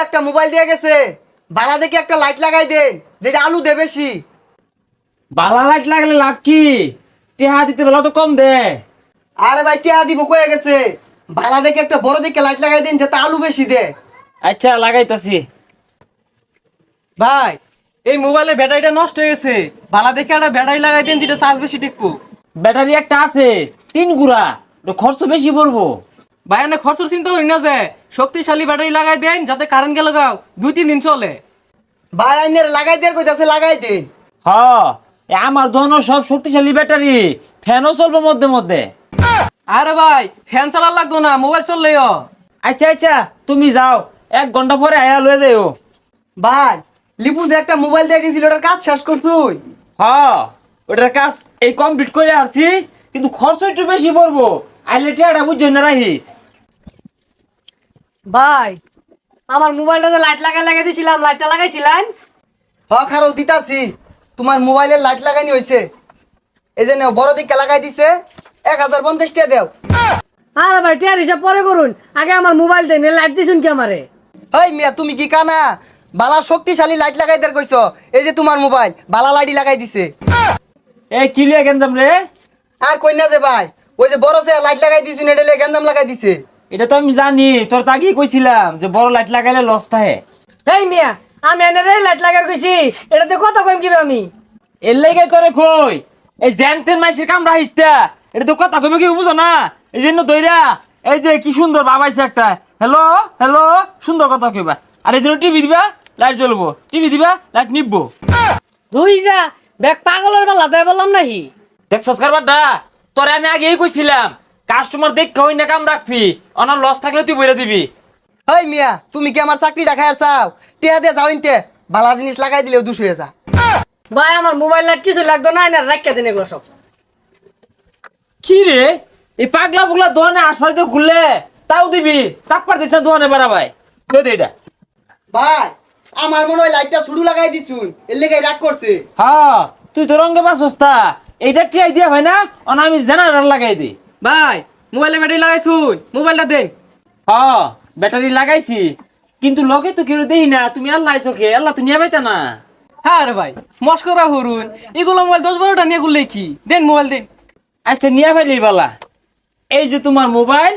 একটা মোবাইল দিয়ে গেছে, বালা দেখে একটা লাইট লাগাই দেন, যেটা আলু দে বেশি। বালা লাইট লাগলে লাভ কি? টেহা দিতে বেলা তো কম দে। আরে ভাই টিয়া দিব কয়ে গেছে, বালা দেখে একটা বড় দেখে লাইট লাগাই দেন, যাতে আলু বেশি দে। আচ্ছা লাগাইতাছি। ভাই এই মোবাইলের ব্যাটারিটা নষ্ট হয়ে গেছে, ভালো দেখে একটা ব্যাটারি লাগাই দেন যেটা চার্জ বেশি টিকবো। ব্যাটারি একটা আছে 3 গুড়া, তো খরচ বেশি পড়বো। ভাই এনে খরচের চিন্তা করি না, যে শক্তিশালী ব্যাটারি লাগাই দেন যাতে কারেন্ট গেলে গাও 2-3 দিন চলে। ভাই আইনের লাগাই দেন কইতাছে, লাগাই দেন। হ, আমার ধরনের সব শক্তিশালী ব্যাটারি, ফ্যানও চলবো মধ্যে মধ্যে। আরে ভাই ফ্যান চালার লাগতো না, মোবাইল চললেও। আচ্ছা আচ্ছা, তুমি যাও, 1 ঘন্টা পরে আয়া লয়ে যাইও। ভাই লিপুন একটা মোবাইল দিয়ে গেছিল, ওটার কাজ শেষ করতুই। হ, ওটার কাজ এই কমপ্লিট করে আসছি, কিন্তু খরচ একটু বেশি পড়বো। আইলে টিয়াটা বুঝছো না রাখিস। ভাই আমার মোবাইলটাতে লাইট লাগাই দিয়েছিলাম, লাইটটা লাগাইছিলেন? হ খারো দিতাছি, তোমার মোবাইলের লাইট লাগাইনি হয়েছে, এই যে নাও বড় দিকে লাগাই দিছে, 1050 টাকা দেও। আরে ভাই টিয়ার হিসাব পরে করুন, আগে আমার মোবাইল দেন, লাইট দিছুন কি আমারে? হেই মিয়া তুমি কি কানা? বালা শক্তিশালী লাইট লাগাই দের কইছো, এই যে তোমার মোবাইল বালা লাইটই লাগাই দিছে। এ কি লিয়ে গেঞ্জাম রে? আর কই না যে ভাই, ওই যে বড় সে লাইট লাগাই দিছুন, এটা লিয়ে গেঞ্জাম লাগাই দিছে। এটা তো আমি জানি, তোর তো আগেই কইছিলাম যে বড় লাইট লাগাইলে লস থাকে। এই মিয়া, আমি এনে লাইট লাগাই কইছি, এটাতে কথা কইম কিবে আমি? এর লেগে তোরে কই, এই জ্যানতেন মাইসের কাম রাখিসটা, এটা তো কথা কইবে কি বুঝো না? এই জন্য দইরা, এই যে কি সুন্দর বাবাইছে একটা, হ্যালো হ্যালো, সুন্দর কথা কইবা। আর এই জন্য টিভি দিবা, লাইট জ্বলবো, টিভি দিবা, লাইট নিববো। ধুই যা, ব্যাগ পাগলের বেলা দেয় বললাম নাকি? দেখ সস্কার বাড্ডা, তোরে আমি আগেই কইছিলাম কাস্টমার দেখ কই না কাম রাখবি, অনার লস থাকলে তুই বইরা দিবি। হেই মিয়া তুমি কি আমার চাকরি রাখাই চাও? টিয়া দিয়ে যাও ইনতে, বালা জিনিস লাগাই দিলেও 200 হয়ে যা। ভাই আমার মোবাইল লাইট কিছু লাগতো না, না রাখিয়া দিন এগুলো সব। কি রে, এই পাগলা পুগলা দোকানে আশপাশে ঘুরলে তাও দিবি, চাপ্পার দিস না দোকানে বেড়া ভাই, কই দে এটা। ভাই আমার মনে হয় লাইটটা শুরু লাগাই দিছুন, এর লেগে রাগ করছে। হ্যাঁ, তুই তো রঙে বা সস্তা, এইটা টিয়াই দিয়া হয় না, অনা আমি জেনারেটর লাগাই দিই। ভাই মোবাইলে ব্যাটারি লাগাইছুন, মোবাইলটা দেন। হ্যাঁ ব্যাটারি লাগাইছি, কিন্তু লগে তো কেউ দেই না, তুমি আল্লাহ আইছো কে? আল্লাহ তো নিয়ে পাইতা না। হ্যাঁ রে ভাই মস্করা হরুন, এগুলো মোবাইল 10-12টা নিয়ে গুললে কি দেন, মোবাইল দেন। আচ্ছা নিয়ে পাইলেই বালা, এই যে তোমার মোবাইল,